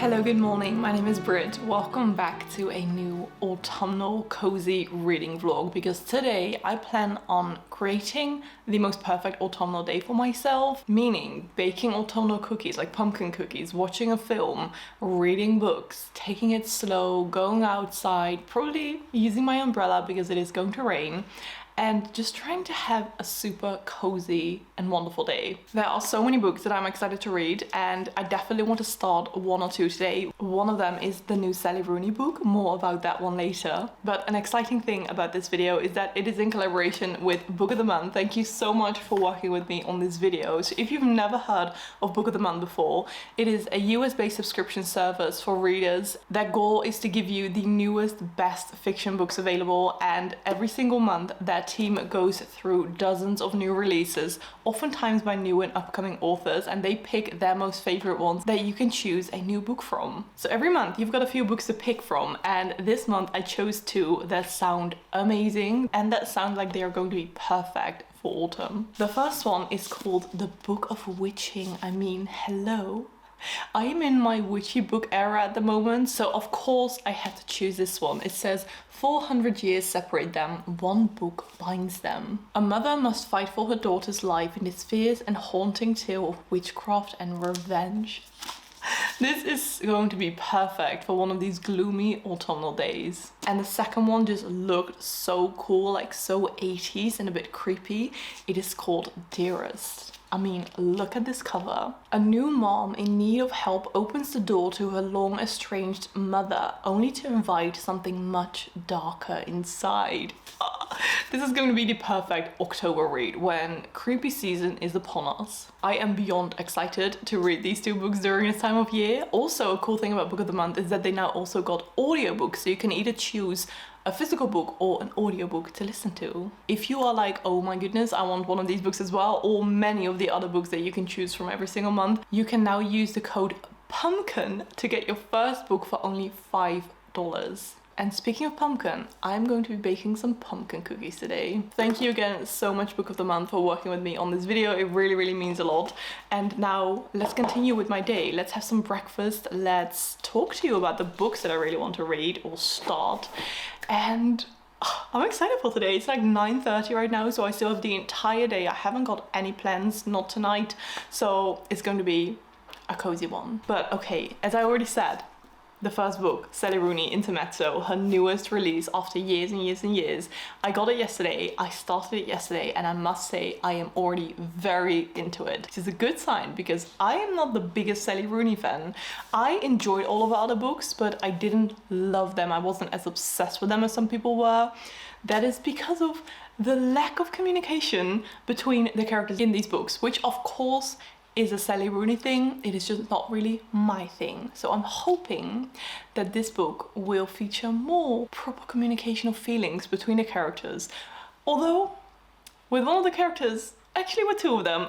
Hello, good morning. My name is Britt. Welcome back to a new autumnal cozy reading vlog, because today I plan on creating the most perfect autumnal day for myself, meaning baking autumnal cookies like pumpkin cookies, watching a film, reading books, taking it slow, going outside, probably using my umbrella because it is going to rain, and just trying to have a super cozy and wonderful day. There are so many books that I'm excited to read, and I definitely want to start one or two today. One of them is the new Sally Rooney book, more about that one later. But an exciting thing about this video is that it is in collaboration with Book of the Month. Thank you so much for working with me on this video. So if you've never heard of Book of the Month before, it is a US-based subscription service for readers. Their goal is to give you the newest, best fiction books available, and every single month that team goes through dozens of new releases, oftentimes by new and upcoming authors, and they pick their most favorite ones that you can choose a new book from. So every month you've got a few books to pick from, and this month I chose two that sound amazing and that sound like they are going to be perfect for autumn. The first one is called The Book of Witching. I mean, hello. I am in my witchy book era at the moment, so of course I had to choose this one. It says 400 years separate them, one book binds them. A mother must fight for her daughter's life in this fierce and haunting tale of witchcraft and revenge. This is going to be perfect for one of these gloomy autumnal days. And the second one just looked so cool, like so 80s and a bit creepy. It is called Dearest. I mean, look at this cover. A new mom in need of help opens the door to her long estranged mother, only to invite something much darker inside. This is going to be the perfect October read when creepy season is upon us. I am beyond excited to read these two books during this time of year. Also, a cool thing about Book of the Month is that they now also got audiobooks, so you can either choose a physical book or an audiobook to listen to. If you are like, oh my goodness, I want one of these books as well, or many of the other books that you can choose from every single month, you can now use the code PUMPKIN to get your first book for only $5. And speaking of pumpkin, I'm going to be baking some pumpkin cookies today. Thank you again so much, Book of the Month, for working with me on this video. It really, really means a lot. And now let's continue with my day. Let's have some breakfast. Let's talk to you about the books that I really want to read or start. And I'm excited for today. It's like 9:30 right now, so I still have the entire day. I haven't got any plans, not tonight. So it's going to be a cozy one. But okay, as I already said, the first book, Sally Rooney, Intermezzo, her newest release after years and years and years. I got it yesterday, I started it yesterday, and I must say I am already very into it. Which is a good sign, because I am not the biggest Sally Rooney fan. I enjoyed all of her other books, but I didn't love them. I wasn't as obsessed with them as some people were. That is because of the lack of communication between the characters in these books, which of course is a Sally Rooney thing. It is just not really my thing. So I'm hoping that this book will feature more proper communication of feelings between the characters. Although, with one of the characters, actually with two of them,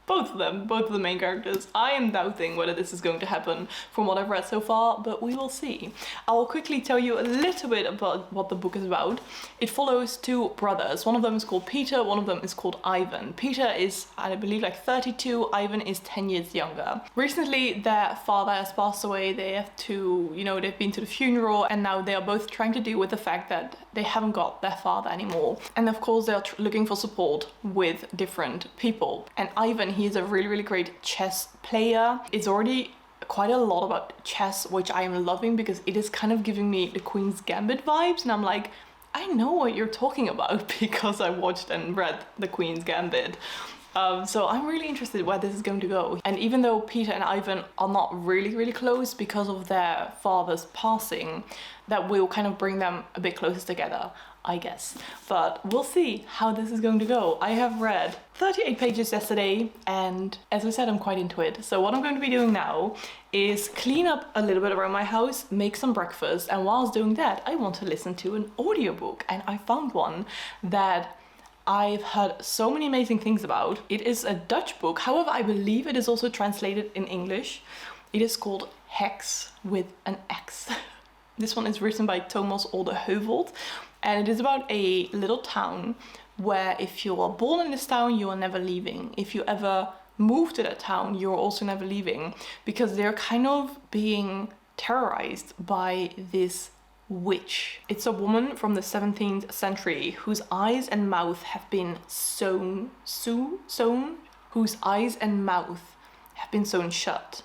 both of the main characters, I am doubting whether this is going to happen from what I've read so far, but we will see. I will quickly tell you a little bit about what the book is about. It follows two brothers. One of them is called Peter, one of them is called Ivan. Peter is, I believe, like 32, Ivan is 10 years younger. Recently, their father has passed away. They have to, they've been to the funeral, and now they are both trying to deal with the fact that they haven't got their father anymore. And of course, they are looking for support with different people. And Ivan, he is a really, really great chess player. It's already quite a lot about chess, which I am loving, because it is kind of giving me the Queen's Gambit vibes, and I'm like, I know what you're talking about because I watched and read the Queen's Gambit. So I'm really interested where this is going to go. And even though Peter and Ivan are not really, really close because of their father's passing, that will kind of bring them a bit closer together, I guess. But we'll see how this is going to go. I have read 38 pages yesterday, and as I said, I'm quite into it. So what I'm going to be doing now is clean up a little bit around my house, make some breakfast, and whilst doing that, I want to listen to an audiobook. And I found one that I've heard so many amazing things about. It is a Dutch book, however, I believe it is also translated in English. It is called Hex with an X. This one is written by Thomas Oldeheuvel, and it is about a little town where if you are born in this town, you are never leaving. If you ever move to that town, you're also never leaving, because they're kind of being terrorized by this witch. It's a woman from the 17th century whose eyes and mouth have been whose eyes and mouth have been sewn shut.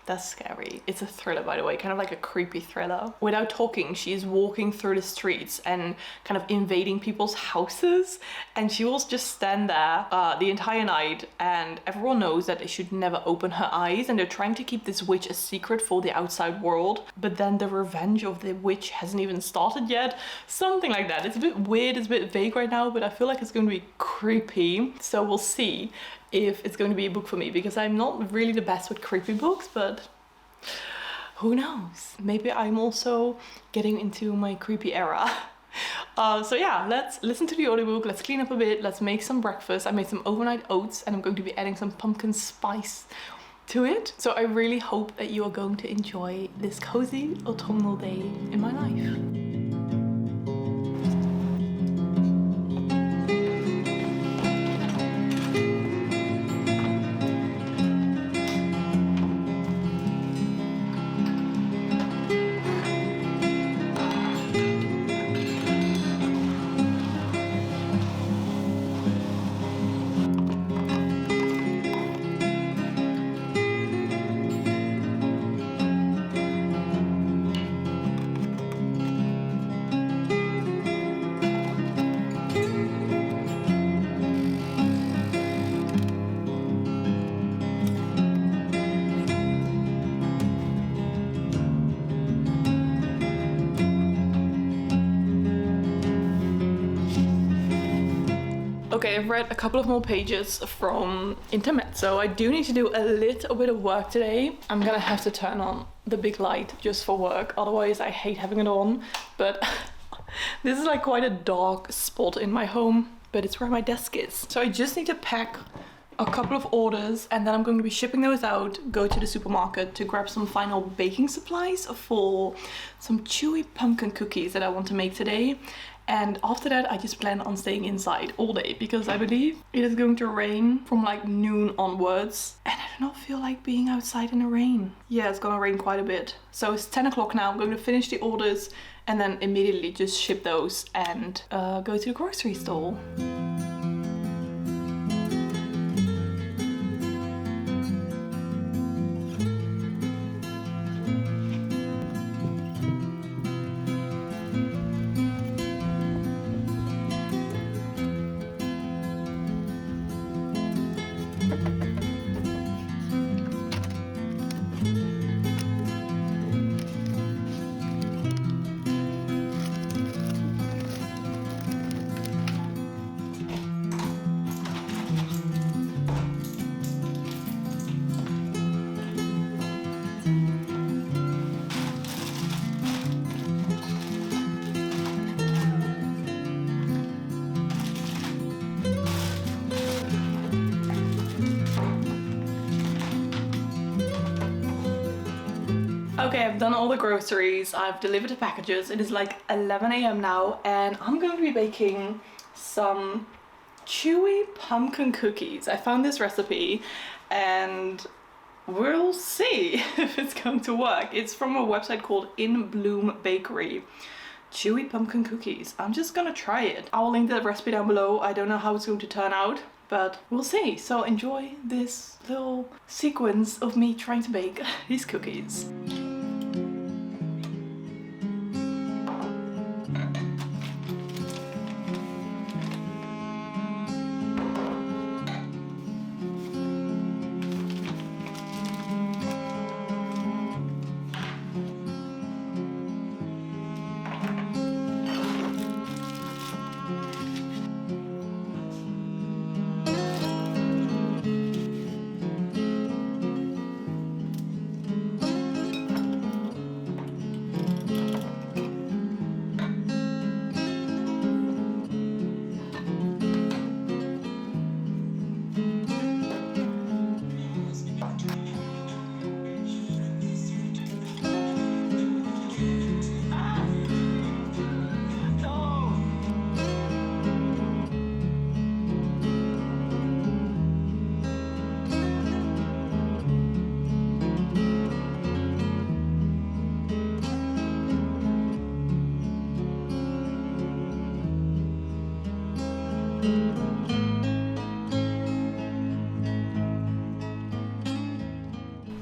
That's scary. It's a thriller, by the way, kind of like a creepy thriller. Without talking, she is walking through the streets and kind of invading people's houses, and she will just stand there the entire night, and everyone knows that they should never open her eyes, and they're trying to keep this witch a secret for the outside world, but then the revenge of the witch hasn't even started yet. Something like that. It's a bit weird, it's a bit vague right now, but I feel like it's going to be creepy, so we'll see if it's going to be a book for me, because I'm not really the best with creepy books, but who knows? Maybe I'm also getting into my creepy era. So yeah, let's listen to the audiobook, let's clean up a bit, let's make some breakfast. I made some overnight oats and I'm going to be adding some pumpkin spice to it. So I really hope that you are going to enjoy this cozy autumnal day in my life. Okay, I've read a couple of more pages from Intermezzo. I do need to do a little bit of work today. I'm gonna have to turn on the big light just for work, otherwise I hate having it on. But this is like quite a dark spot in my home, but it's where my desk is. So I just need to pack a couple of orders and then I'm going to be shipping those out, go to the supermarket to grab some final baking supplies for some chewy pumpkin cookies that I want to make today. And after that, I just plan on staying inside all day because I believe it is going to rain from like noon onwards. And I do not feel like being outside in the rain. Yeah, it's gonna rain quite a bit. So it's 10 o'clock now. I'm going to finish the orders and then immediately just ship those and go to the grocery store. Okay, I've done all the groceries, I've delivered the packages. It is like 11 a.m. now and I'm going to be baking some chewy pumpkin cookies. I found this recipe and we'll see if it's going to work. It's from a website called In Bloom Bakery. Chewy pumpkin cookies. I'm just gonna try it. I'll link the recipe down below. I don't know how it's going to turn out, but we'll see. So enjoy this little sequence of me trying to bake these cookies.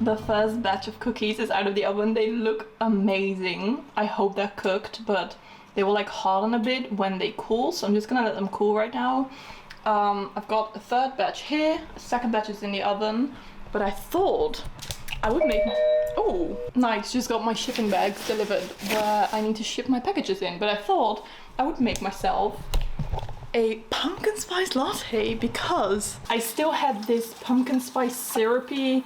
The first batch of cookies is out of the oven. They look amazing. I hope they're cooked, but they will like harden a bit when they cool, so I'm just gonna let them cool right now. I've got a third batch here, a second batch is in the oven, but I thought I would make... Oh, nice, just got my shipping bags delivered where I need to ship my packages in, but I thought I would make myself a pumpkin spice latte because I still had this pumpkin spice syrupy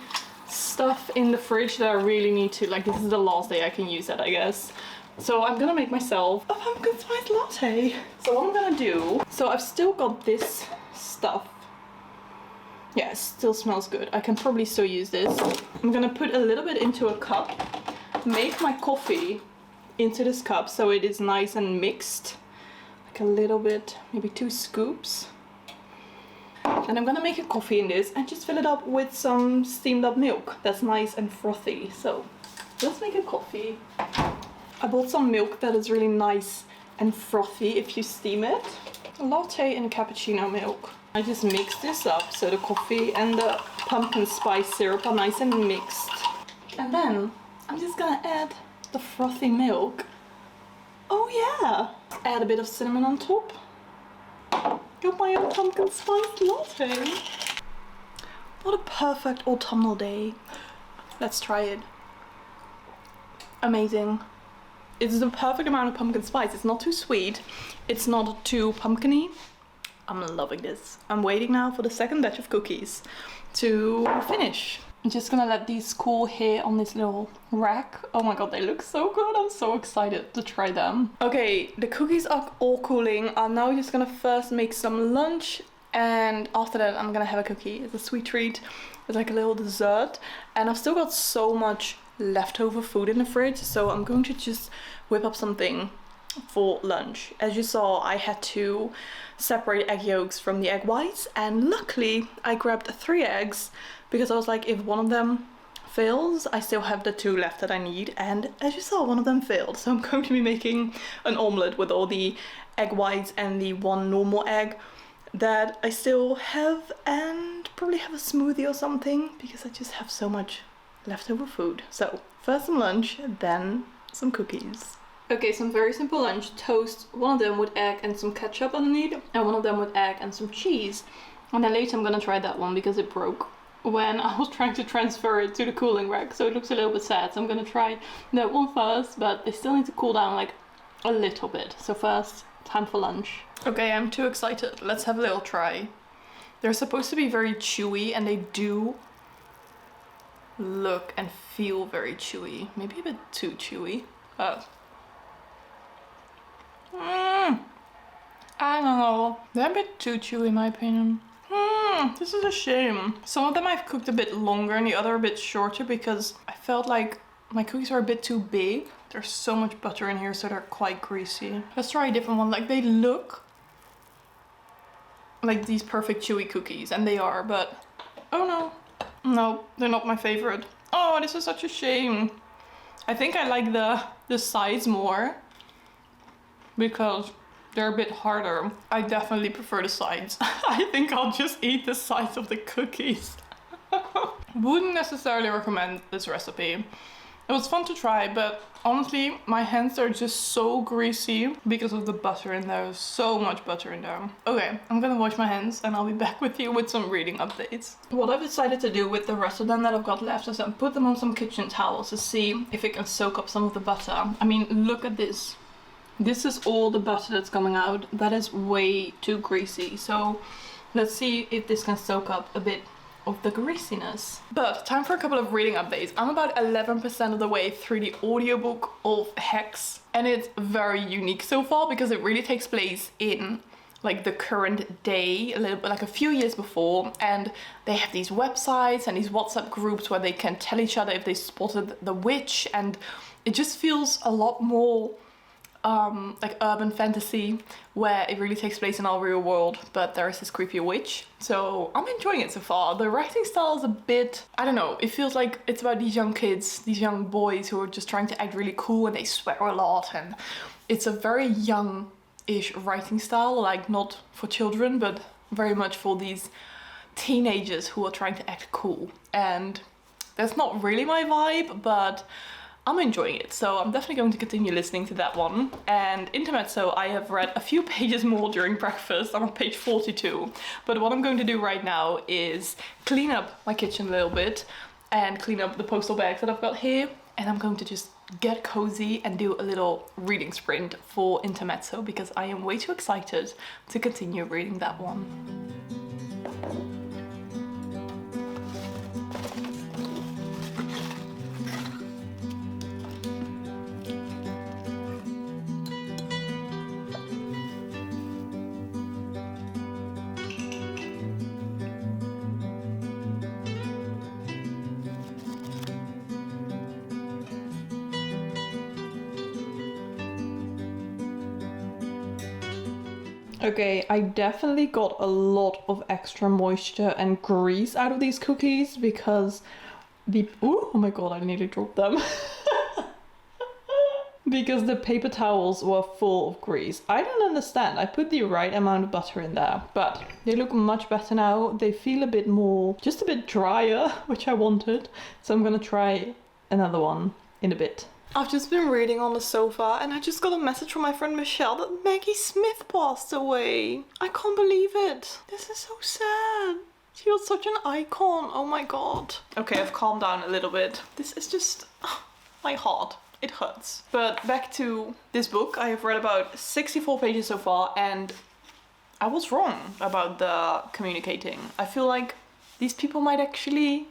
stuff in the fridge that I really need to, like, this is the last day I can use that, I guess. So I'm gonna make myself a pumpkin spice latte. So what I'm gonna do, so I've still got this stuff. Yeah, it still smells good. I can probably still use this. I'm gonna put a little bit into a cup, make my coffee into this cup so it is nice and mixed. Like a little bit, maybe 2 scoops. And I'm gonna make a coffee in this and just fill it up with some steamed up milk that's nice and frothy. So let's make a coffee. I bought some milk that is really nice and frothy if you steam it. A latte and cappuccino milk. I just mix this up so the coffee and the pumpkin spice syrup are nice and mixed. And then I'm just gonna add the frothy milk. Oh yeah! Add a bit of cinnamon on top. Got my own pumpkin spice latte. What a perfect autumnal day. Let's try it. Amazing. It's the perfect amount of pumpkin spice. It's not too sweet. It's not too pumpkin-y. I'm loving this. I'm waiting now for the second batch of cookies to finish. I'm just gonna let these cool here on this little rack. Oh my god, they look so good. I'm so excited to try them. Okay, the cookies are all cooling. I'm now just gonna first make some lunch, and after that I'm gonna have a cookie. It's a sweet treat. It's like a little dessert. And I've still got so much leftover food in the fridge, so I'm going to just whip up something for lunch. As you saw, I had to separate egg yolks from the egg whites, and luckily I grabbed 3 eggs because I was like, if one of them fails, I still have the 2 left that I need, and as you saw, one of them failed. So I'm going to be making an omelette with all the egg whites and the 1 normal egg that I still have, and probably have a smoothie or something because I just have so much leftover food. So first some lunch, then some cookies. Okay, some very simple lunch. Toast, one of them with egg and some ketchup underneath, and one of them with egg and some cheese. And then later I'm gonna try that one because it broke when I was trying to transfer it to the cooling rack, so it looks a little bit sad. So I'm gonna try that one first, but they still need to cool down like a little bit. So first, time for lunch. Okay, I'm too excited. Let's have a little try. They're supposed to be very chewy, and they do look and feel very chewy. Maybe a bit too chewy. I don't know. They're a bit too chewy in my opinion. This is a shame. Some of them I've cooked a bit longer and the other a bit shorter because I felt like my cookies are a bit too big. There's so much butter in here, so they're quite greasy. Let's try a different one. Like, they look like these perfect chewy cookies, and they are, but oh no. No, they're not my favorite. Oh, this is such a shame. I think I like the sides more because they're a bit harder. I definitely prefer the sides. I think I'll just eat the sides of the cookies. Wouldn't necessarily recommend this recipe. It was fun to try, but honestly, my hands are just so greasy because of the butter in there. There's so much butter in there. Okay, I'm gonna wash my hands and I'll be back with you with some reading updates. What I've decided to do with the rest of them that I've got left is put them on some kitchen towels to see if it can soak up some of the butter. I mean, look at this. This is all the butter that's coming out. That is way too greasy. So let's see if this can soak up a bit of the greasiness. But time for a couple of reading updates. I'm about 11% of the way through the audiobook of Hex, and it's very unique so far because it really takes place in like the current day, a little bit like a few years before, and they have these websites and these WhatsApp groups where they can tell each other if they spotted the witch, and it just feels a lot more like urban fantasy, where it really takes place in our real world, but there is this creepy witch. So I'm enjoying it so far. The writing style is a bit, I don't know, it feels like it's about these young kids, these young boys who are just trying to act really cool, and they swear a lot, and it's a very young-ish writing style, like not for children, but very much for these teenagers who are trying to act cool. And That's not really my vibe, but I'm enjoying it, so I'm definitely going to continue listening to that one. And Intermezzo, I have read a few pages more during breakfast. I'm on page 42. But what I'm going to do right now is clean up my kitchen a little bit and clean up the postal bags that I've got here. And I'm going to just get cozy and do a little reading sprint for Intermezzo because I am way too excited to continue reading that one. Okay, I definitely got a lot of extra moisture and grease out of these cookies because oh my god, I nearly dropped them. Because the paper towels were full of grease. I don't understand. I put the right amount of butter in there, but they look much better now. They feel a bit more, just a bit drier, which I wanted. So I'm gonna try another one in a bit. I've just been reading on the sofa and I just got a message from my friend Michelle that Maggie Smith passed away. I can't believe it. This is so sad. She was such an icon. Oh my god. Okay, I've calmed down a little bit. This is just my heart. It hurts. But back to this book. I have read about 64 pages so far and I was wrong about the communicating. I feel like these people might actually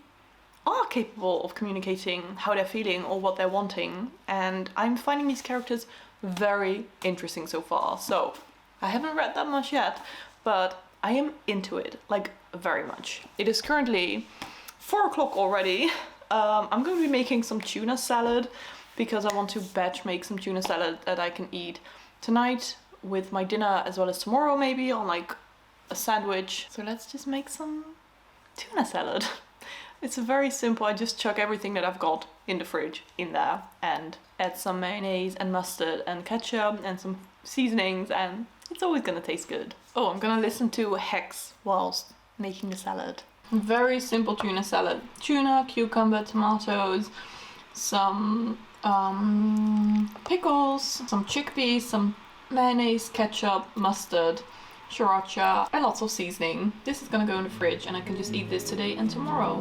are capable of communicating how they're feeling or what they're wanting, and I'm finding these characters very interesting so far. So I haven't read that much yet, but I am into it, like very much. It is currently 4 o'clock already. I'm going to be making some tuna salad because I want to batch make some tuna salad that I can eat tonight with my dinner as well as tomorrow maybe on like a sandwich. So let's just make some tuna salad. It's very simple. I just chuck everything that I've got in the fridge in there and add some mayonnaise and mustard and ketchup and some seasonings, and it's always gonna taste good. Oh, I'm gonna listen to Hex whilst making the salad. Very simple tuna salad. Tuna, cucumber, tomatoes, some pickles, some chickpeas, some mayonnaise, ketchup, mustard, sriracha, and lots of seasoning. This is gonna go in the fridge and I can just eat this today and tomorrow.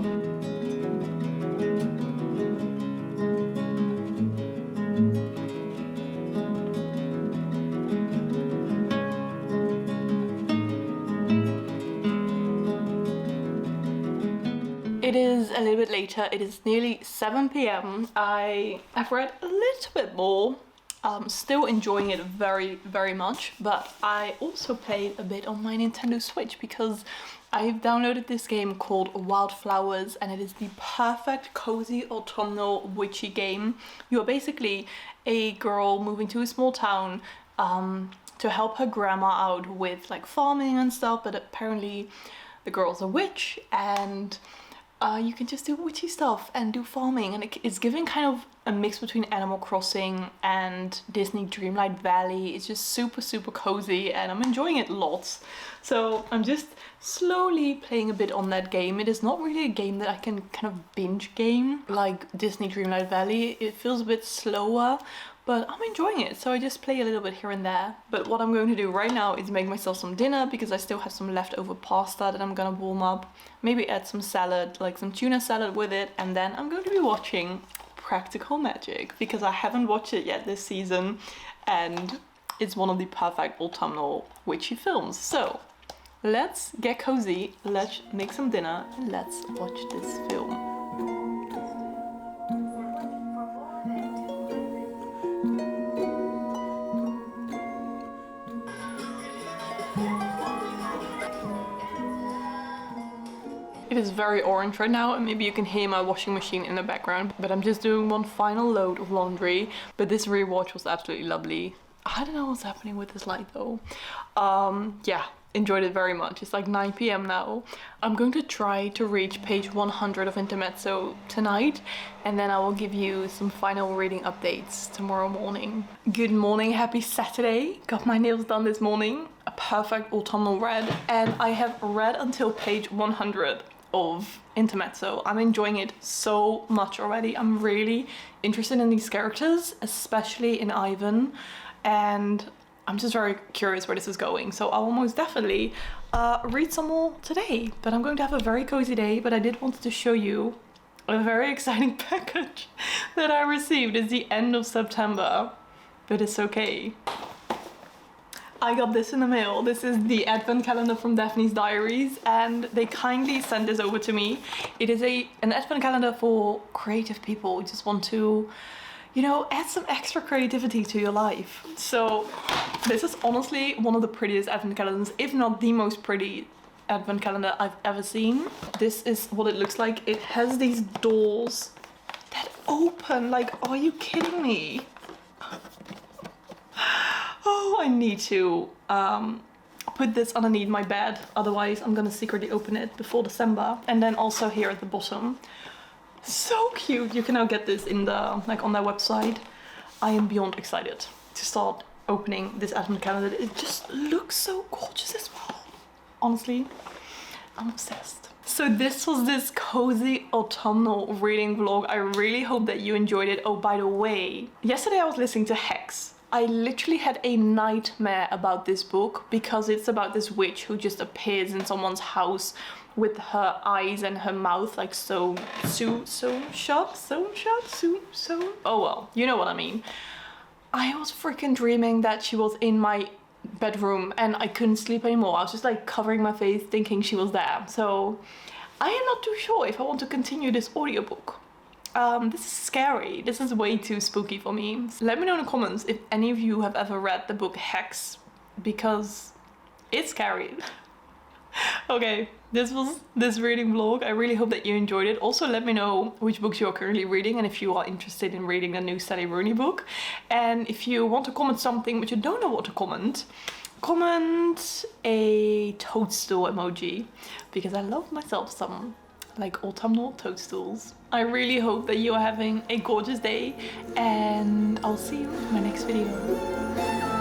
It is a little bit later. It is nearly 7 p.m. I've read a little bit more. Still enjoying it very, very much, but I also played a bit on my Nintendo Switch because I've downloaded this game called Wildflowers, and it is the perfect cozy autumnal witchy game. You are basically a girl moving to a small town to help her grandma out with like farming and stuff, but apparently the girl's a witch and you can just do witchy stuff and do farming, and it's giving kind of a mix between Animal Crossing and Disney Dreamlight Valley. It's just super, super cozy and I'm enjoying it lots. So I'm just slowly playing a bit on that game. It is not really a game that I can kind of binge game like Disney Dreamlight Valley. It feels a bit slower, but I'm enjoying it, so I just play a little bit here and there. But what I'm going to do right now is make myself some dinner because I still have some leftover pasta that I'm gonna warm up. Maybe add some salad, like some tuna salad with it, and then I'm going to be watching Practical Magic because I haven't watched it yet this season and it's one of the perfect autumnal witchy films. So let's get cozy, let's make some dinner, and let's watch this film. It is very orange right now and maybe you can hear my washing machine in the background, but I'm just doing one final load of laundry. But this rewatch was absolutely lovely. I don't know what's happening with this light though. Yeah, enjoyed it very much. It's like 9 p.m. now. I'm going to try to reach page 100 of Intermezzo tonight, and then I will give you some final reading updates tomorrow morning. Good morning, happy Saturday. Got my nails done this morning. A perfect autumnal red, and I have read until page 100 of intermezzo. I'm enjoying it so much already. I'm really interested in these characters, especially in Ivan, and I'm just very curious where this is going. So I'll almost definitely read some more today, but I'm going to have a very cozy day. But I did want to show you a very exciting package that I received. It's the end of September, but it's okay. I got this in the mail. This is the advent calendar from Daphne's Diaries, and they kindly sent this over to me. It is an advent calendar for creative people who just want to, you know, add some extra creativity to your life. So this is honestly one of the prettiest advent calendars, if not the most pretty advent calendar I've ever seen. This is what it looks like. It has these doors that open. Like, are you kidding me? Oh, I need to put this underneath my bed, otherwise I'm gonna secretly open it before December. And then also here at the bottom, so cute. You can now get this in the, like, on their website. I am beyond excited to start opening this advent calendar. It just looks so gorgeous as well. Honestly, I'm obsessed. So this was this cozy autumnal reading vlog. I really hope that you enjoyed it. Oh, by the way, yesterday I was listening to Hex. I literally had a nightmare about this book because it's about this witch who just appears in someone's house with her eyes and her mouth like so shut. Oh well, you know what I mean. I was freaking dreaming that she was in my bedroom and I couldn't sleep anymore. I was just like covering my face thinking she was there. So I am not too sure if I want to continue this audiobook. This is scary. This is way too spooky for me. Let me know in the comments if any of you have ever read the book Hex, because it's scary. Okay, this was this reading vlog. I really hope that you enjoyed it. Also, let me know which books you are currently reading and if you are interested in reading the new Sally Rooney book. And if you want to comment something but you don't know what to comment, comment a toadstool emoji, because I love myself some like autumnal toadstools. I really hope that you are having a gorgeous day, and I'll see you in my next video.